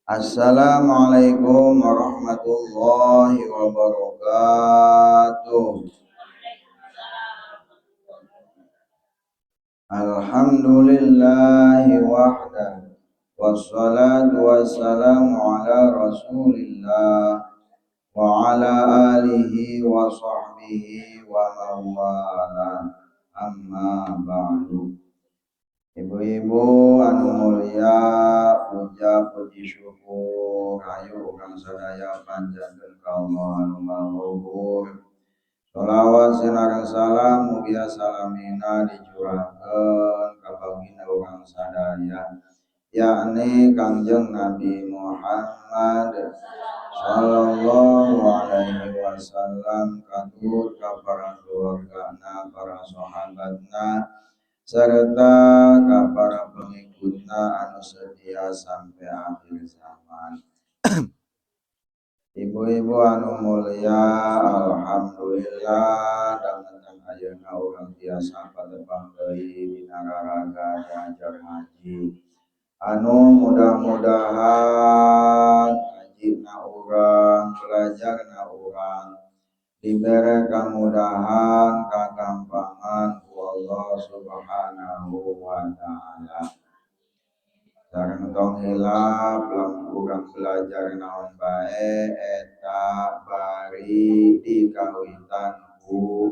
Assalamualaikum warahmatullahi wabarakatuh. Alhamdulillahi wahda. Wassalatu wassalamu ala rasulillah wa ala alihi wa sahbihi wa mawala. Amma ba'du. Ibu-ibu anu mulia, puja puji syukur ayu urang sadaya panjangkeun ka Allah anu maluhur. Shalawat sareng salam mugi salamina dicurahkeun ka baginda urang sadaya, yakni Kangjeng Nabi Muhammad sallallahu alaihi wasallam, katut ka para keluargana, para sahabatna, serta ka para pengikutna anu setia sampai akhir zaman. Ibu-ibu anu mulia, alhamdulillah dangan ayeuna urang tiasa padepang deui dina raraga diajar haji. Anu mudah-mudahan hajina urang, belajarna urang dibere kemudahan, kegampangan ku Allah Subhanahu wa ta'ala. Sareng tong hilap lamun urang belajar naon bae eta bari dikawitan ku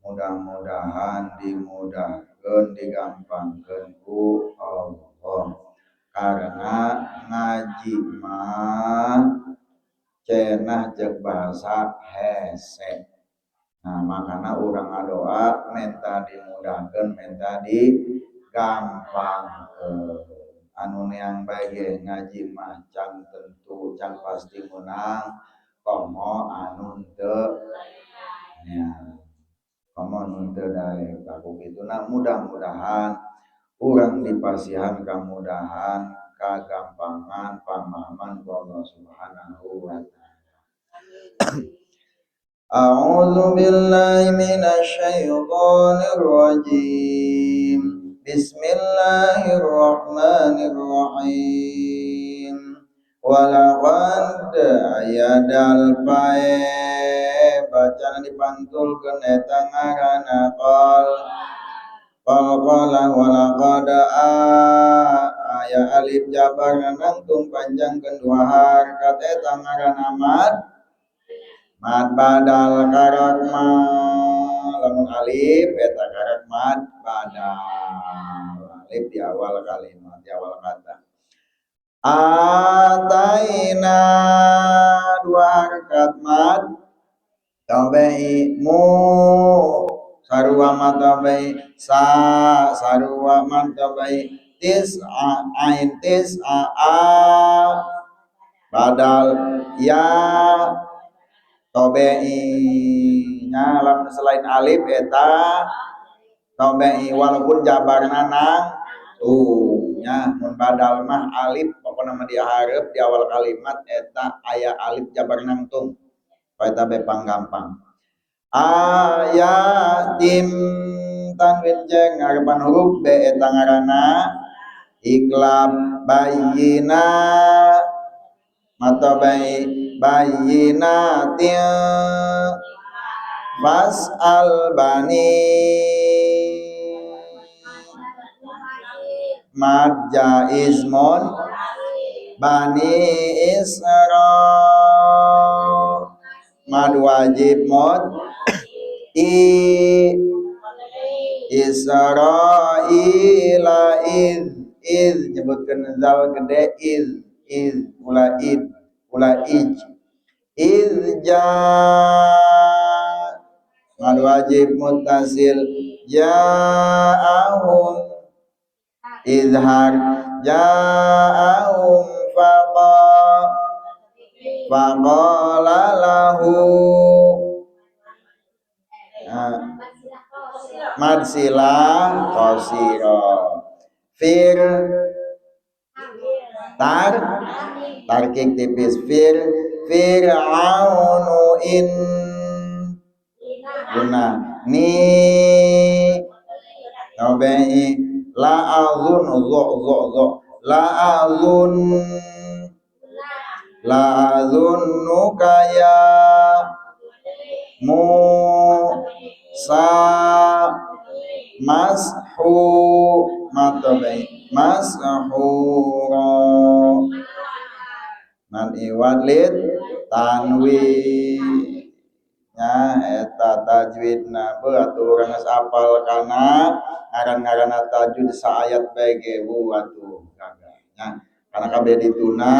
mudah-mudahan dimudahkeun, digampangkeun ku Allah. Karena ngaji mah cenah jeung bahasa hese. Nah, makana urang ngadoa menta dimudahkeun, menta digampangkeun. Anu neang bae ge ngaji mah can tentu can pasti menang, komo anu teu komo anu teu daek. Aku kituna mudah-mudahan urang dipasihan kamudahan, kagampangan, pamahaman ku Allah Subhanahu wa ta'ala. A'udzu billahi minasy syaithanir rajim. Bismillahirrahmanirrahim. Walaqad ayadal pae bacaan dipantulkeun eta ngaranna qala walaqad aya alif jabar nangtung panjangkeun dua harakat eta ngaranna mad badal karak lamun alif eta karak mad badal, alif di awal kalimat, di awal kata. Ataina dua harakat mad tabai mu sarua mad tabai sa sarua mad tabai tis'a ain tis'a a badal ya tobe'i nya lamun selain alif eta tobe'i walaupun jabarna nang nya mun badal mah alif pokona mah dihareup di awal kalimat eta aya alif jabar nang tung eta be panggampang. Ayatim tanwin jeng ngarepan huruf be eta ngaranna iklab bayyina mata bayyinatin fas'al bani mad jaizmun bani isra mad wajib mod Israila id nyebutkeun zal gede id ulah ij ja mad wajib muttasil ja'ahum izhar ja'ahum faqala lahu mad silah qasira tarkik tipis fir'aunu in guna ni tabai la'azun la azun la azunnuka ya Musa mashu matabai mashura man iwalid tanwi nya eta tajwidna beuh atuh urang geus apal kana ngaran-ngaranna tajwid saayat bae ge atuh gaga nya kana kabeh dituna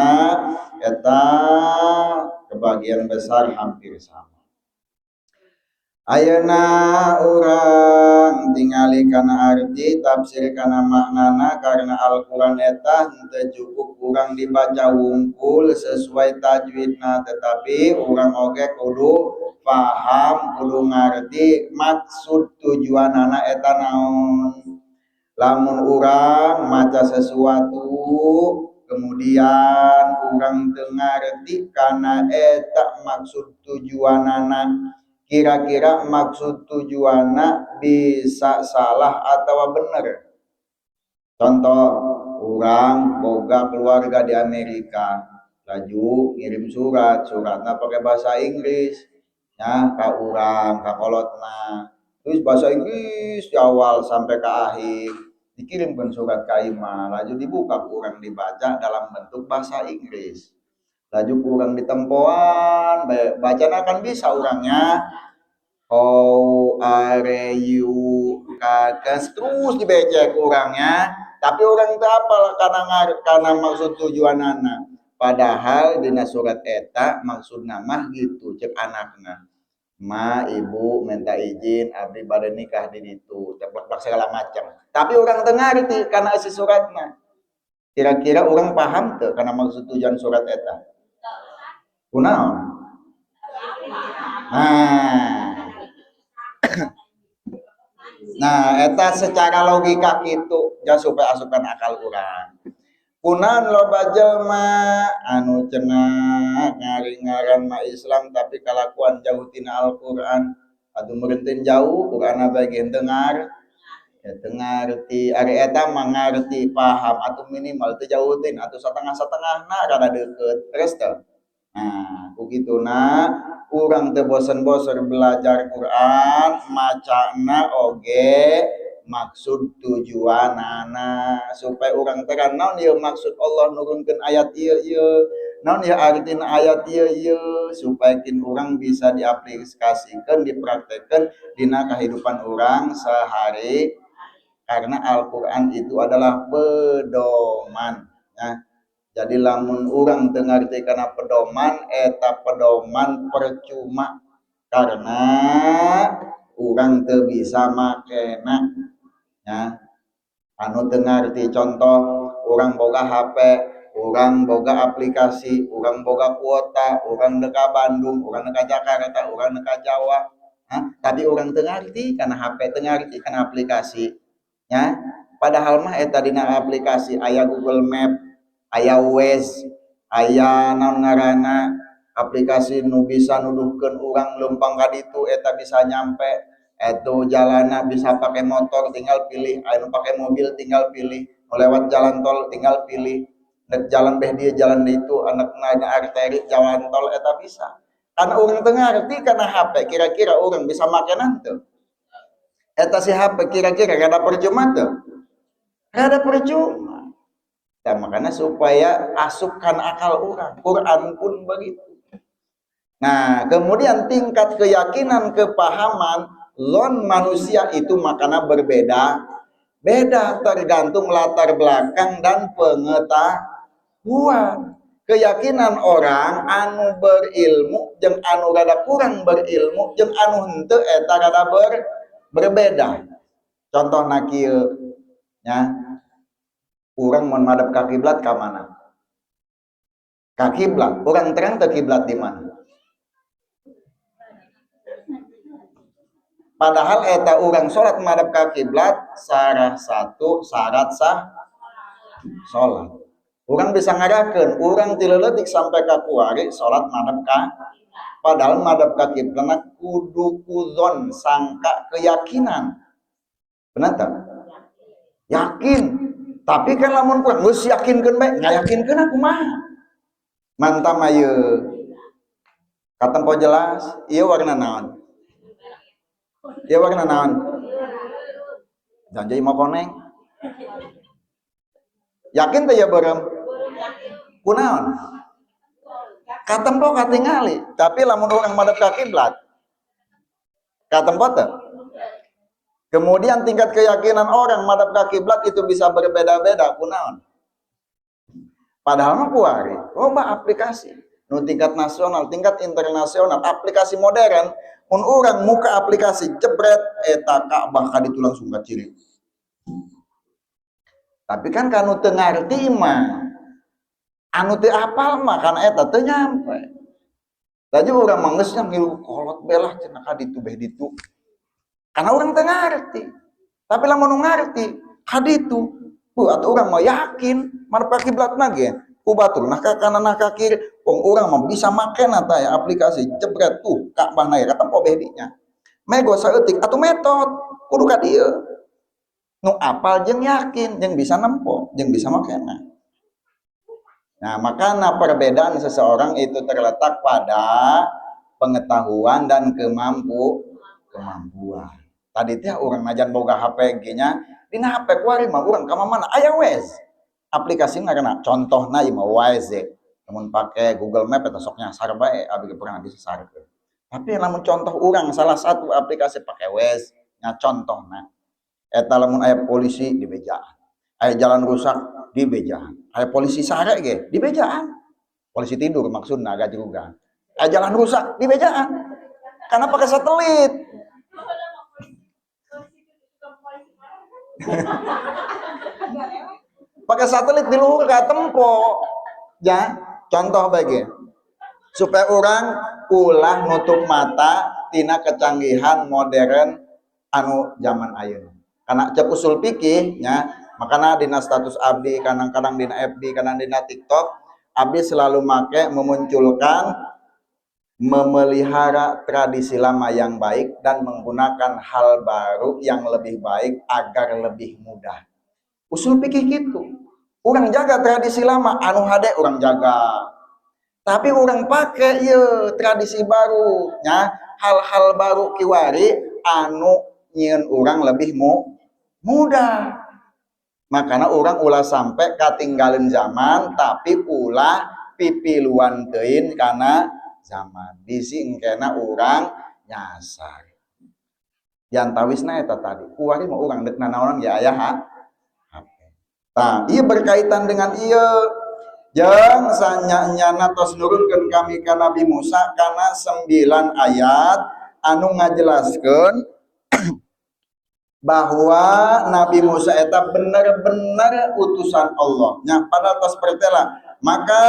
eta kebagian besar hampir sama. Ayeuna urang tingali kana arti tafsir kana maknana karena Al-Qur'an eta henteu cukup urang dibaca wungkul sesuai tajwidna tetapi urang oge kudu paham kudu ngarti maksud tujuanana eta naon. Lamun urang maca sesuatu kemudian urang teu ngarti kana eta maksud tujuanana kira-kira maksud tujuanna bisa salah atau bener. Contoh, orang boga keluarga di Amerika, laju ngirim suratna pakai bahasa Inggris, ya ka urang, ka kolotna, terus bahasa Inggris di awal sampai ke akhir, dikirimkan surat ka imah, laju dibuka urang dibaca dalam bentuk bahasa Inggris. Laju kurang ditempoan bacana kan bisa orangnya how are you kakas terus dibaca kurangnya tapi orang itu apa karena maksud tujuanana padahal dina surat eta maksud nama gitu cek anakna ma ibu minta izin abdi bade nikah di ditu ceplok segala macam tapi orang tengah ngerti karena isi suratna kira-kira orang paham tuh karena maksud tujuan surat eta kunaon nah eta secara logika gitu ya supaya asupan akal urang kunaon loba jelema anu cenah ngaring-ngaran mah Islam tapi kalakuan jauh tina Al-Qur'an atuh meureunteun jauh Qur'an bagian dengar ya ngarti ari eta mah ngarti paham atau minimal teu jauh teh atau satengah-satengahna rada deukeut terus teh nah begituna urang teu bosen-bosen belajar Quran macana oge maksud tujuanana supaya urang teh naon ieu maksud Allah nurunkeun ayat ieu naon ieu artina ayat ieu supaya kin urang bisa diaplikasikeun dipraktekkeun dina kehidupan urang sehari karena Al-Qur'an itu adalah pedoman ya. Jadi lamun urang teu ngarti kana pedoman eta pedoman percuma karena urang teu bisa makena ya anu teu ngarti contoh urang boga HP urang boga aplikasi urang boga kuota urang deka Bandung urang deka Jakarta urang deka Jawa tapi urang teu ngarti kana HP teu ngarti kana aplikasi ya padahal mah eta dina aplikasi aya Google Map aya Waze aya naon ngaranna aplikasi nu bisa nuduhkeun urang leumpang ka ditu eta bisa nyampe etu jalanna bisa pakai motor tinggal pilih anu pakai mobil tinggal pilih melewat jalan tol tinggal pilih nek jalan beh dieu jalan ditu anak naik arteri jalan tol eta bisa karena urang teu ngarti kana HP kira-kira urang bisa makenan teu eta si HP kira-kira rada percuma teu rada percuma dan makanya supaya asupkan akal orang Quran pun begitu nah kemudian tingkat keyakinan kepahaman lon manusia itu makanya berbeda beda tergantung latar belakang dan pengetahuan keyakinan orang anu berilmu jeung anu rada kurang berilmu jeung anu henteu eta rada berbeda contohna kieu nya urang mun madep ka kiblat ka mana? Ka kiblat. Urang terang teu kiblat di mana? Padahal eta urang salat madep ka kiblat salah satu syarat sah salat. Urang bisa ngarakeun, urang ti leuletik sampai ka kuari salat madep ka padahal madep ka kiblatna kudu kuzon sangka keyakinan. Benar tak? Yakin. Tapi kan lamun kurang geus yakinkeun bae, ngayakinkeun kumaha? Mantam ayeuna katempo jelas ieu warna naon, ieu warna naon, janji mau koneng yakin teh ya berem kunaon katempo katingali tapi lamun urang madep ka kiblat katempo teh. Kemudian tingkat keyakinan orang madep ka kiblat itu bisa berbeda-beda kunaon. Padahal mah kuari loba aplikasi nu tingkat nasional, tingkat internasional, aplikasi modern, mun urang muka aplikasi jebret eta Ka'bah ka ditu langsung kaciri. Tapi kan kanu teu ngarti mah, anu teu apal mah kana eta teu nyampe. Tadi urang mah geus ngilu kolot belah cenah ka ditu beh ditu. Karena orang teu ngarti. Tapi lamun ngarti ka ditu, atuh urang mah yakin madep ka kiblatna ge. Ku batur nah ka kanan nah ka kiri, wong urang mah bisa make na tah aplikasi jebret tuh Ka'bah na katempo beh dinya. Mego saeutik atuh metode kudu ka dieu. Nu apal jeung yakin, jeung bisa nempo, jeung bisa makena. Nah, makanya perbedaan seseorang itu terletak pada pengetahuan dan kemampuan. Tadi teh orang najan boga HP nya, dina HP kuari mah urang ka mana aya wes. Aplikasi ngaranna contohna ieu mah Waze. Namun pakai Google Map eta sok nyasar bae abi pernah disasarkeun. Tapi lamun contoh urang salah satu aplikasi pakai Waze nya contohna. Eta lamun aya polisi di bejaan, aya jalan rusak di bejaan, aya polisi sare ge di bejaan, polisi tidur maksudna gajrugan, aya jalan rusak di bejaan, karena pakai satelit. Pakai satelit di luhur ka tempo, ya contoh bagi supaya orang ulah nutup mata tina kecanggihan modern anu zaman ayeuna. Karena cek usul fikih nya makana dina status abdi kadang-kadang dina FB kadang dina TikTok abdi selalu make memunculkan memelihara tradisi lama yang baik dan menggunakan hal baru yang lebih baik agar lebih mudah. Usul fikih gitu. Orang jaga tradisi lama anu hade orang jaga. Tapi orang pakai ye tradisi baru nya hal-hal baru kiwari anu nyieun orang lebih mudah. Makanya orang ulah sampai katinggalin zaman tapi ulah pipiluan teuin karena zaman bisi engkena orang nyasar yantawisna eta tadi kuari mah urang deuk nanaonan ya aya HP. Tah ieu berkaitan dengan ieu jeung sanyanyana tos nurunkeun kami ka Nabi Musa kana 9 ayat anu ngajelaskeun bahwa Nabi Musa eta bener-bener utusan Allah nya pada tos pertela maka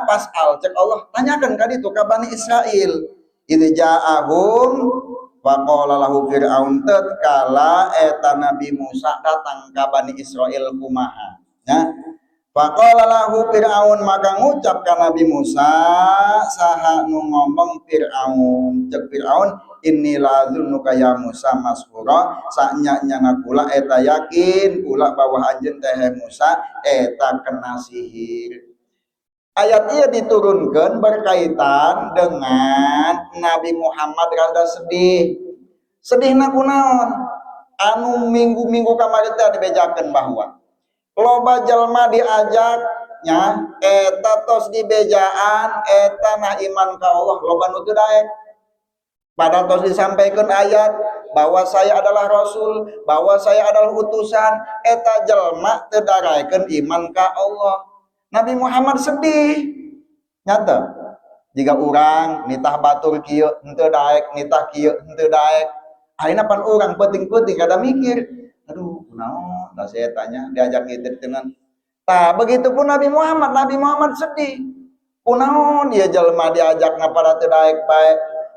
pas cek Allah tanyakan ka ditu ka Bani Israil idza ja'ahum wa qala lahu fir'aun tatkala eta Nabi Musa datang ka Bani Israil kumaha nya faqala lahu fir'aun maka ngucap ka Nabi Musa saha nu ngomong Fir'aun cek Fir'aun inilah dzunnuka ya Musa mashura sanya-nyana kula eta yakin kula bahwa anjeun teh Musa eta kena sihir. Ayat ini diturunkan berkaitan dengan Nabi Muhammad rada sedih. Sedihna kunaon? Anu minggu-minggu kamari teh dibejakeun bahwa loba jalma diajaknya eta tos dibejaan eta nah iman ka Allah loba nu teu daek. Padahal tos disampaikan ayat bahwa saya adalah rasul, bahwa saya adalah utusan, eta jalma teu daraekeun iman ka Allah. Nabi Muhammad sedih. Nyata. Jika urang nitah batur kieu henteu daek, nitah kieu henteu daek. Ayeuna pan urang penting-penting kada mikir. Aduh, kunaon da saya tanya diajak ngitip dengan. Tah begitupun Nabi Muhammad sedih. Kunaon ieu jalma diajakna pada teu daek bae.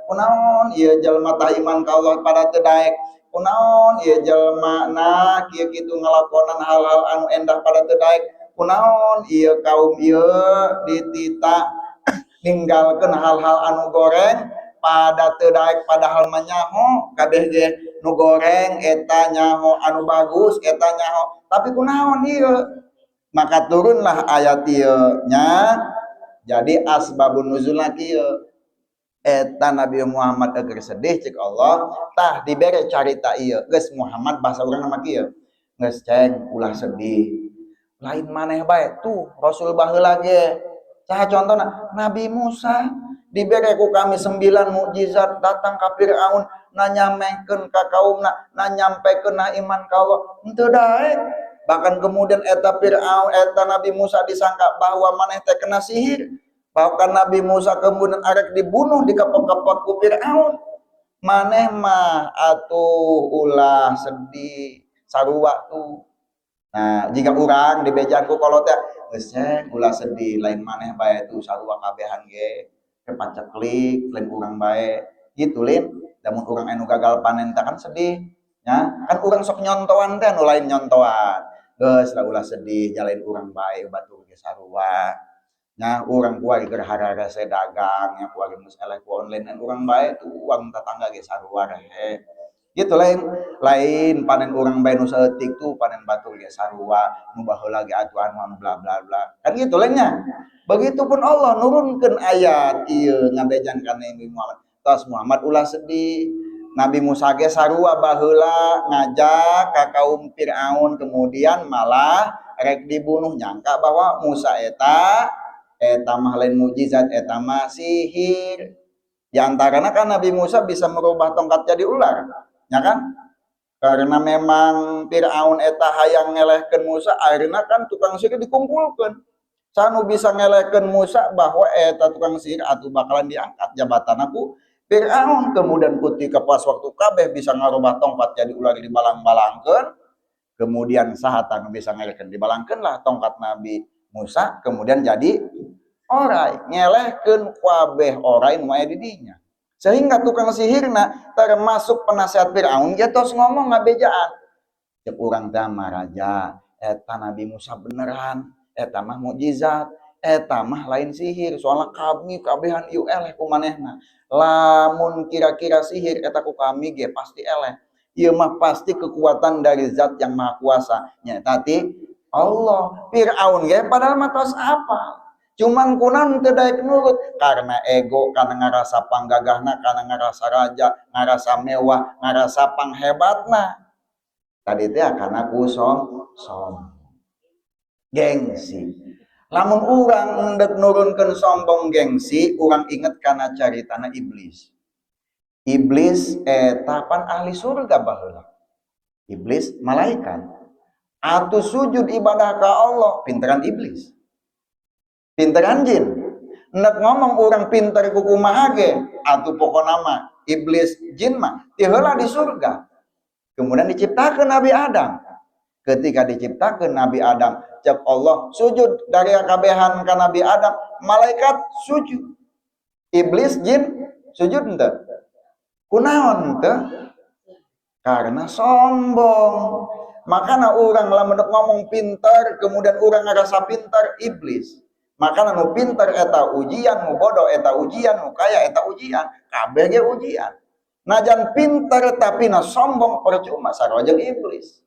Kunaon ieu jalma tah iman ka Allah pada teu daek. Kunaon ieu jalma na kieu kitu ngalakonan hal-hal anu endah pada teu daek. Kunaon ieu kaum ieu ditita ninggalkeun hal-hal anu goreng pada teu daek padahal mah nyaho kabeh ge nu goreng eta nyaho anu bagus eta nyaho tapi kunaon ieu maka turunlah ayat ieu nya Jadi asbabun nuzulna kieu eta Nabi Muhammad agar sedih cek Allah tah dibere carita ieu geus Muhammad bahasa urang nama kieu geus ceng ulah sedih lain maneh bae tuh Rasul baheula ge saha contohna Nabi Musa dibere ku kami 9 mukjizat datang ka Firaun nanyamekeun ka kaumna nanyampekeun na iman ka Allah henteu daek bahkan kemudian eta Firaun eta Nabi Musa disangka bahwa maneh teh kena sihir bahkan Nabi Musa kemudian arek dibunuh dikepek-kepek ku Firaun maneh mah atuh ulah sedih sarua tuh. Nah, jika urang dibejaan ku kolot teh geus ulah sedih lain maneh bae tuh sarua kabehan ge paceklik lain urang bae gitu lin lamun urang anu gagal panen teh kan sedih nya kan urang sok nyontoan teh anu lain nyontoan geus ulah sedih jalain urang bae batur ge sarua nya urang kuari keur hararese dagang nya kuari geus eleh ku online dan urang bae tuh uang tetangga ge sarua rehe gitu lain panen urang bae nu saeutik tuh panen batur ge sarua nu baheula ge atuan bla bla bla kan gitu lainnya begitupun Allah nurunkeun ayat ieu ngabejan kana Nabi Muhammad tos Muhammad ulah sedih Nabi Musa ge sarua baheula ngajak ka kaum Firaun kemudian malah rek dibunuh nyangka bahwa Musa eta mah lain mukjizat eta mah sihir di antaranya kan Nabi Musa bisa merubah tongkat jadi ular ya kan karena memang Firaun eta hayang ngelehkeun Musa akhirnya kan tukang sihir dikumpulkan sanu bisa ngelehkeun Musa bahwa eta tukang sihir atuh bakalan diangkat jabatan aku Firaun kemudian ketika pas waktu kabeh bisa ngarubah tongkat jadi ular dibalang-balangkeun kemudian sahata bisa ngelehkeun dibalangkeun lah tongkat Nabi Musa kemudian jadi orai ngelehkeun kabeh orai nu aya di dinya sehingga tukang sihirna termasuk penasehat Firaun dia tos ngomong ngabejaan cek urang teh mah raja eta Nabi Musa beneran eta mah mukjizat eta mah lain sihir soalnya kami kabehan ieu eleh ku manehna lamun kira-kira sihir eta ku kami ge pasti eleh ieu mah pasti kekuatan dari zat yang maha kuasa nya tadi Allah Firaun ge padahal mah tos apa cuman kunaon teu daek nurut karena ego karena ngarasa panggagahna karena ngarasa raja ngarasa mewah ngarasa panghebatna tadi teh karena kusom gengsi lamun urang endek nurunkeun sombong gengsi urang inget kana caritana iblis eta pan ahli surga baheula iblis malaikat atuh sujud ibadah ka Allah pinteran iblis pinteran jin hendak ngomong orang pinter kuku mahage atuh pokona mah iblis jin mah ti heula di surga kemudian diciptakeun Nabi Adam ketika diciptakeun Nabi Adam cek Allah sujud dari kabehan ka Nabi Adam malaikat sujud iblis jin sujud henteu kunaon henteu karena sombong makana urang lamun ngomong pinter kemudian urang ngarasa pinter iblis makana nu pinter eta ujian nu bodoh eta ujian nu kaya eta ujian kabeh ge ujian najan pinter tapi na sombong percuma sarua jeung iblis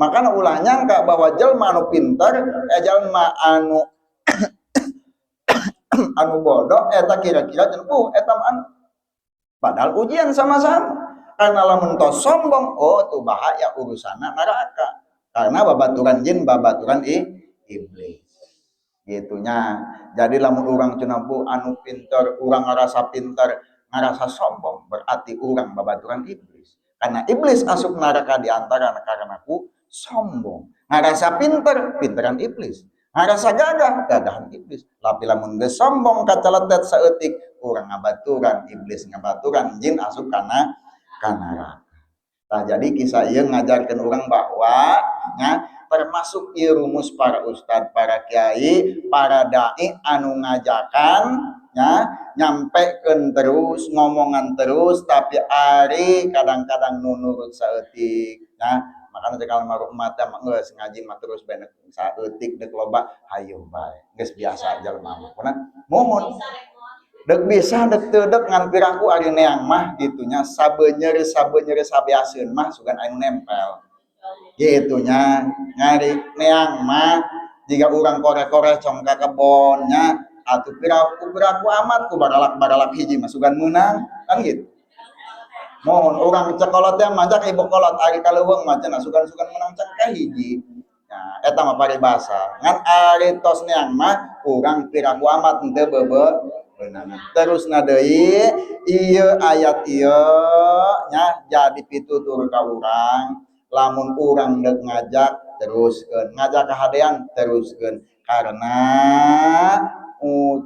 makana ulah nyangka bahwa jelma anu pinter jelma anu anu bodoh eta kira-kira cenah eta anu padahal ujian sama-sama karena lamun tos sombong oh tuh bahaya urusanna neraka karena babaturan jin babaturan iblis gitunya jadi lamun urang cenah bu anu pinter urang ngarasa pinter ngarasa sombong berarti urang babaturan iblis karena iblis asup neraka di antara karena ku sombong ngarasa pinteran iblis ngarasa gagahan iblis tapi lamun geus sombong kacaletet saeutik urang ngabaturan iblis ngabaturan jin asup kana neraka tah jadi kisah ieu ngajarkeun urang bahwa nya termasuk ieu rumus para ustad, para kiai, para dai anu ngajakan nya nyampekeun terus ngomongan terus tapi ari kadang-kadang nu nurut saeutik nya makana teh kalau maruh mata mah geus ngaji mah terus bener saeutik deuk loba hayu bae geus biasa jalma mah mohon dek bisa dek teu dek ngan pirangku ari neang mah gitunya sabeunyeur sabiaseun mah sugan anu nempel gitunya ngari neang mah jika urang kore-kore cong ka kebon nya atuh piraku amat ku baralak hiji masukan menang kan gitu. Mohon orang cekolot yang macak ibu kolot ari kaleuweung macan sugan menang cek ka hiji. Nah, eta mah paribasa. Ngan ari tos neang mah urang piraku amat henteu beunangan. Terusna deui ieu ayat ieu nya jadi pitutur ka urang lamun urang deuk ngajak teruskeun, ngajak kahadean teruskeun karena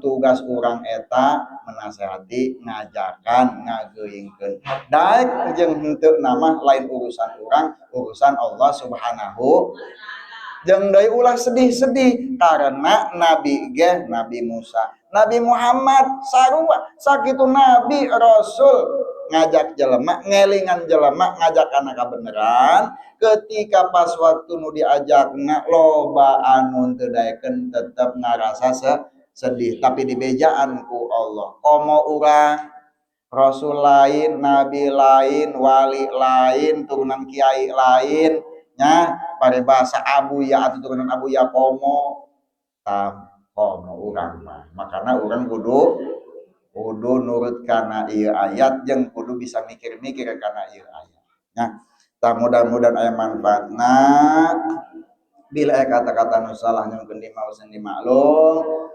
tugas urang eta menasehati, ngajakan, ngageuingkeun. Daek jeung henteu nama lain urusan urang, urusan Allah Subhanahu. Jeung deui ulah sedih-sedih karena nabi ge Nabi Musa, Nabi Muhammad sarua sakitu nabi rasul ngajak jelema, ngelingan jelema, ngajak anak kabeneran. Ketika pas waktu nu diajakna loba anu teu daekeun tetep ngarasa sedih tapi dibejaan ku Allah. Komo urang rasul lain, nabi lain, wali lain, turunan kiai lain nya paribasa abu ya atau turunan abu ya komo komo urang mah. Makana urang kudu nurut kana ieu ayat jeung kudu bisa mikir-mikir kana ieu ayat. Nya tah mudah-mudahan aya manfaatna. Bila kata-kata nu salah nyungkeun dimaosan dimaklum.